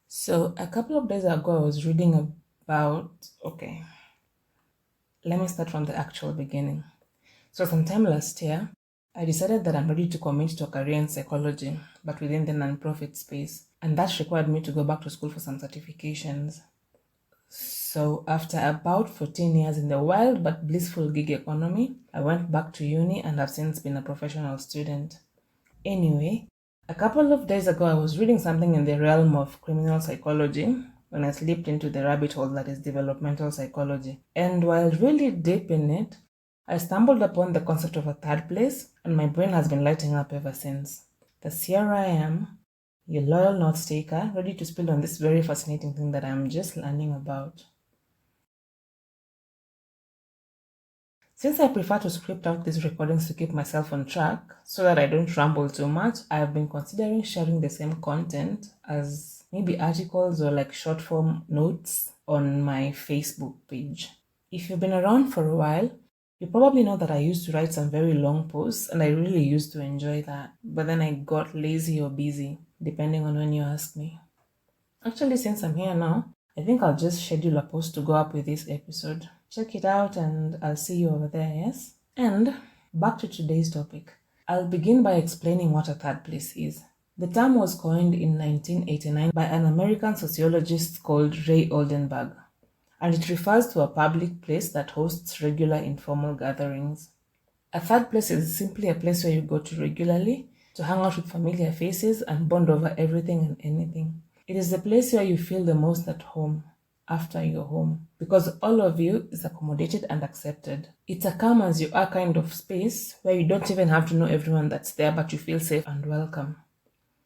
So a couple of days ago, I was reading let me start from the actual beginning. So sometime last year, I decided that I'm ready to commit to a career in psychology, but within the nonprofit space. And that required me to go back to school for some certifications. So after about 14 years in the wild but blissful gig economy, I went back to uni and have since been a professional student. Anyway, a couple of days ago, I was reading something in the realm of criminal psychology when I slipped into the rabbit hole that is developmental psychology. And while really deep in it, I stumbled upon the concept of a third place, and my brain has been lighting up ever since. Thus, here I am, your loyal note taker, ready to spill on this very fascinating thing that I'm just learning about. Since I prefer to script out these recordings to keep myself on track so that I don't ramble too much, I have been considering sharing the same content as maybe articles or like short form notes on my Facebook page. If you've been around for a while, you probably know that I used to write some very long posts and I really used to enjoy that. But then I got lazy or busy, depending on when you ask me. Actually, since I'm here now, I think I'll just schedule a post to go up with this episode. Check it out and I'll see you over there, yes? And back to today's topic. I'll begin by explaining what a third place is. The term was coined in 1989 by an American sociologist called Ray Oldenburg, and it refers to a public place that hosts regular informal gatherings. A third place is simply a place where you go to regularly to hang out with familiar faces and bond over everything and anything. It is the place where you feel the most at home after you're home because all of you is accommodated and accepted. It's a come as you are kind of space where you don't even have to know everyone that's there, but you feel safe and welcome.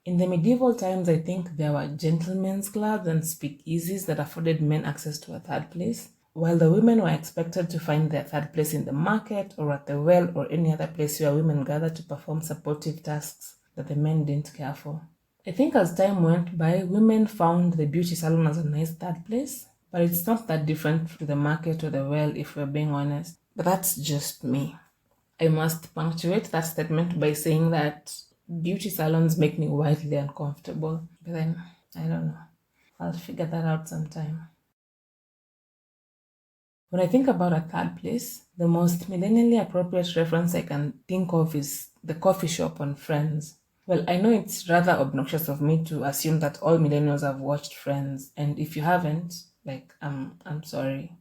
In the medieval times, I think there were gentlemen's clubs and speakeasies that afforded men access to a third place, while the women were expected to find their third place in the market or at the well or any other place where women gathered to perform supportive tasks that the men didn't care for. I think as time went by, women found the beauty salon as a nice third place, but it's not that different to the market or the well if we're being honest. But that's just me. I must punctuate that statement by saying that beauty salons make me wildly uncomfortable. But then, I don't know. I'll figure that out sometime. When I think about a third place, the most millennially appropriate reference I can think of is the coffee shop on Friends. Well, I know it's rather obnoxious of me to assume that all millennials have watched Friends, and if you haven't, I'm sorry.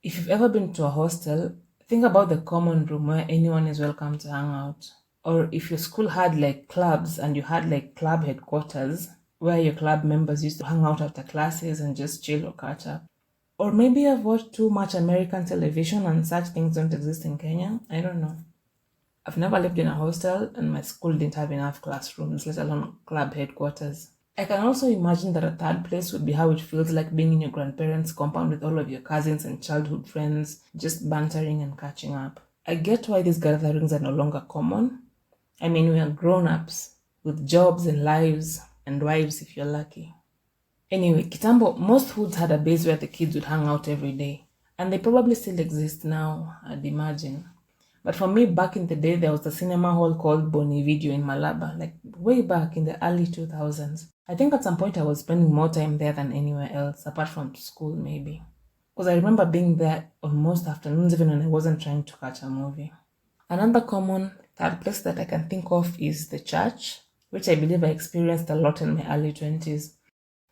If you've ever been to a hostel, think about the common room where anyone is welcome to hang out. Or if your school had like clubs and you had like club headquarters where your club members used to hang out after classes and just chill or catch up. Or maybe I've watched too much American television and such things don't exist in Kenya. I don't know. I've never lived in a hostel and my school didn't have enough classrooms, let alone club headquarters. I can also imagine that a third place would be how it feels like being in your grandparents' compound with all of your cousins and childhood friends, just bantering and catching up. I get why these gatherings are no longer common. I mean, we are grown-ups with jobs and lives and wives if you're lucky. Anyway, Kitambo, most hoods had a base where the kids would hang out every day. And they probably still exist now, I'd imagine. But for me, back in the day, there was a cinema hall called Boni Video in Malaba, like way back in the early 2000s. I think at some point I was spending more time there than anywhere else, apart from school maybe. Because I remember being there on most afternoons even when I wasn't trying to catch a movie. Another common third place that I can think of is the church, which I believe I experienced a lot in my early 20s.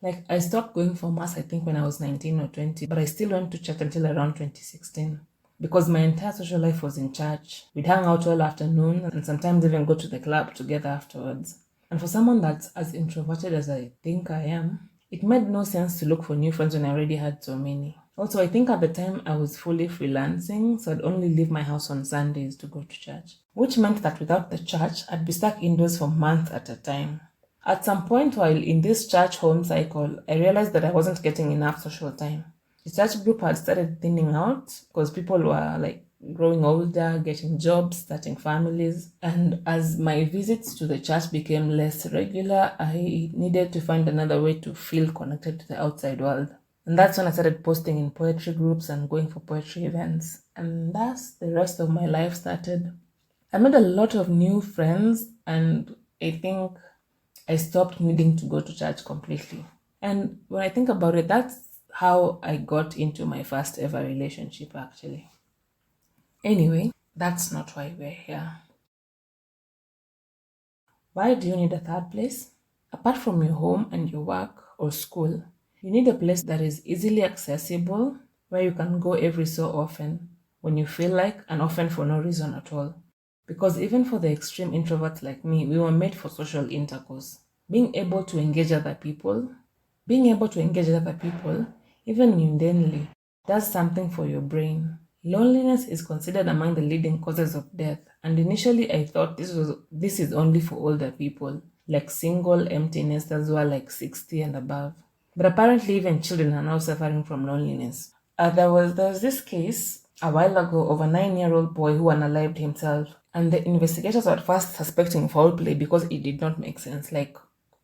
Like, I stopped going for mass, I think, when I was 19 or 20, but I still went to church until around 2016. Because my entire social life was in church. We'd hang out all afternoon and sometimes even go to the club together afterwards. And for someone that's as introverted as I think I am, it made no sense to look for new friends when I already had so many. Also, I think at the time I was fully freelancing, so I'd only leave my house on Sundays to go to church. Which meant that without the church, I'd be stuck indoors for months at a time. At some point while in this church home cycle, I realized that I wasn't getting enough social time. The church group had started thinning out because people were like growing older, getting jobs, starting families. And as my visits to the church became less regular, I needed to find another way to feel connected to the outside world. And that's when I started posting in poetry groups and going for poetry events. And thus the rest of my life started. I made a lot of new friends and I think I stopped needing to go to church completely. And when I think about it, that's how I got into my first ever relationship, actually. Anyway, that's not why we're here. Why do you need a third place? Apart from your home and your work or school, you need a place that is easily accessible, where you can go every so often when you feel like, and often for no reason at all. Because even for the extreme introverts like me, we were made for social intercourse. Being able to engage other people, being able to engage other people, even mundanely, does something for your brain. Loneliness is considered among the leading causes of death, and initially I thought this is only for older people, like single empty nesters who are like 60 and above. But apparently even children are now suffering from loneliness. There was this case a while ago of a 9-year-old boy who unalived himself, and the investigators were at first suspecting foul play because it did not make sense. Like,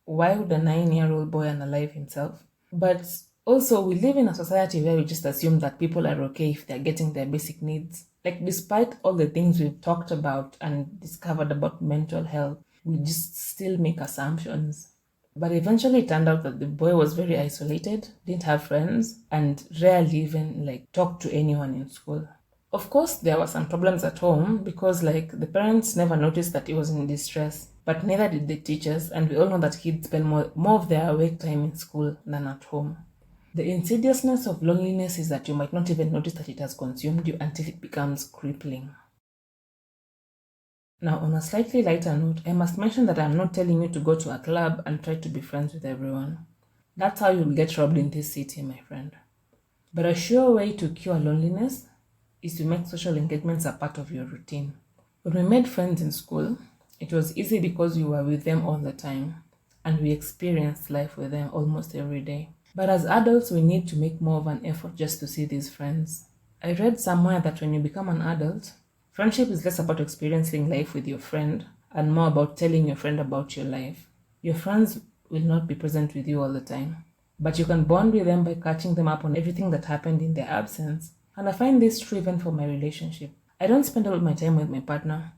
why would a 9-year-old boy unalive himself? But also, we live in a society where we just assume that people are okay if they're getting their basic needs. Like, despite all the things we've talked about and discovered about mental health, we just still make assumptions. But eventually it turned out that the boy was very isolated, didn't have friends, and rarely even like talked to anyone in school. Of course, there were some problems at home because like the parents never noticed that he was in distress, but neither did the teachers, and we all know that kids spend more of their awake time in school than at home. The insidiousness of loneliness is that you might not even notice that it has consumed you until it becomes crippling. Now, on a slightly lighter note, I must mention that I'm not telling you to go to a club and try to be friends with everyone. That's how you'll get robbed in this city, my friend. But a sure way to cure loneliness is to make social engagements a part of your routine. When we made friends in school, it was easy because we were with them all the time and we experienced life with them almost every day. But as adults, we need to make more of an effort just to see these friends. I read somewhere that when you become an adult, friendship is less about experiencing life with your friend and more about telling your friend about your life. Your friends will not be present with you all the time, but you can bond with them by catching them up on everything that happened in their absence. And I find this true even for my relationship. I don't spend all my time with my partner,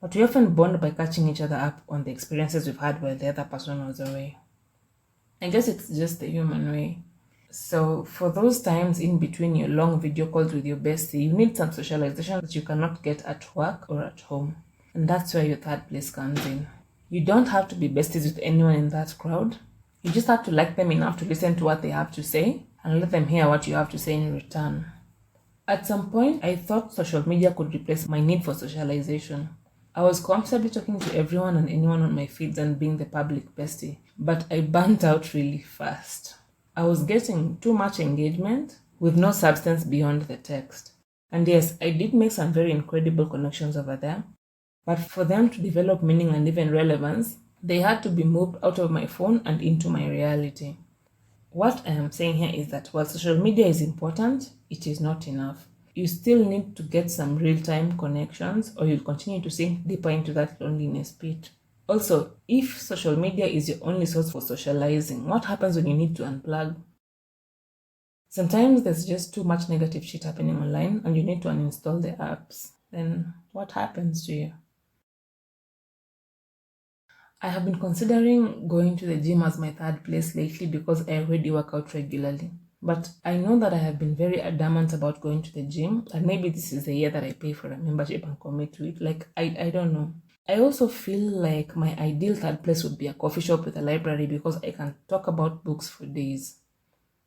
but we often bond by catching each other up on the experiences we've had while the other person was away. I guess it's just the human way. So, for those times in between your long video calls with your bestie, you need some socialization that you cannot get at work or at home. And that's where your third place comes in. You don't have to be besties with anyone in that crowd. You just have to like them enough to listen to what they have to say and let them hear what you have to say in return. At some point, I thought social media could replace my need for socialization. I was constantly talking to everyone and anyone on my feeds and being the public bestie, but I burnt out really fast. I was getting too much engagement with no substance beyond the text. And yes, I did make some very incredible connections over there, but for them to develop meaning and even relevance, they had to be moved out of my phone and into my reality. What I am saying here is that while social media is important, it is not enough. You still need to get some real-time connections or you'll continue to sink deeper into that loneliness pit. Also, if social media is your only source for socializing, what happens when you need to unplug? Sometimes there's just too much negative shit happening online and you need to uninstall the apps. Then what happens to you? I have been considering going to the gym as my third place lately because I already work out regularly. But I know that I have been very adamant about going to the gym, and maybe this is the year that I pay for a membership and commit to it. Like, I don't know. I also feel like my ideal third place would be a coffee shop with a library because I can talk about books for days.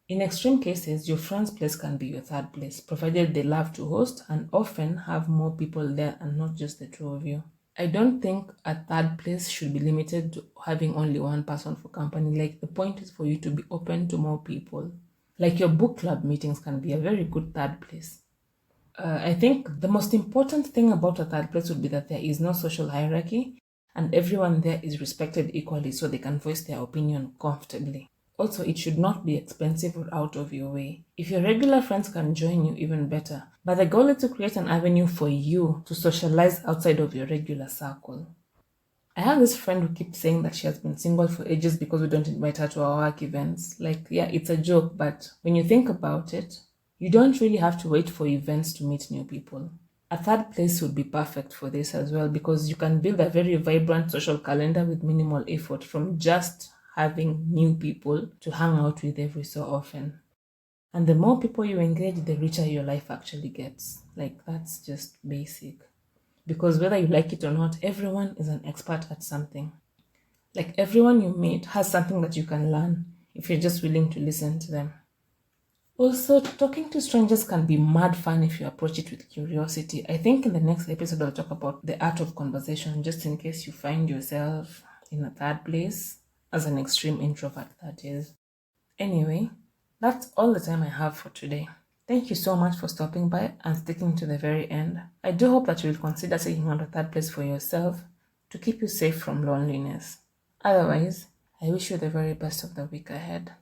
In extreme cases, your friend's place can be your third place, provided they love to host and often have more people there and not just the two of you. I don't think a third place should be limited to having only one person for company. Like, the point is for you to be open to more people. Like, your book club meetings can be a very good third place. I think the most important thing about a third place would be that there is no social hierarchy and everyone there is respected equally so they can voice their opinion comfortably. Also, it should not be expensive or out of your way. If your regular friends can join you, even better. But the goal is to create an avenue for you to socialize outside of your regular circle. I have this friend who keeps saying that she has been single for ages because we don't invite her to our work events. Like, yeah, it's a joke, but when you think about it, you don't really have to wait for events to meet new people. A third place would be perfect for this as well because you can build a very vibrant social calendar with minimal effort from just having new people to hang out with every so often. And the more people you engage, the richer your life actually gets. Like, that's just basic. Because whether you like it or not, everyone is an expert at something. Like, everyone you meet has something that you can learn if you're just willing to listen to them. Also, talking to strangers can be mad fun if you approach it with curiosity. I think in the next episode, I'll talk about the art of conversation, just in case you find yourself in a third place, as an extreme introvert, that is. Anyway, that's all the time I have for today. Thank you so much for stopping by and sticking to the very end. I do hope that you will consider taking on a third place for yourself to keep you safe from loneliness. Otherwise, I wish you the very best of the week ahead.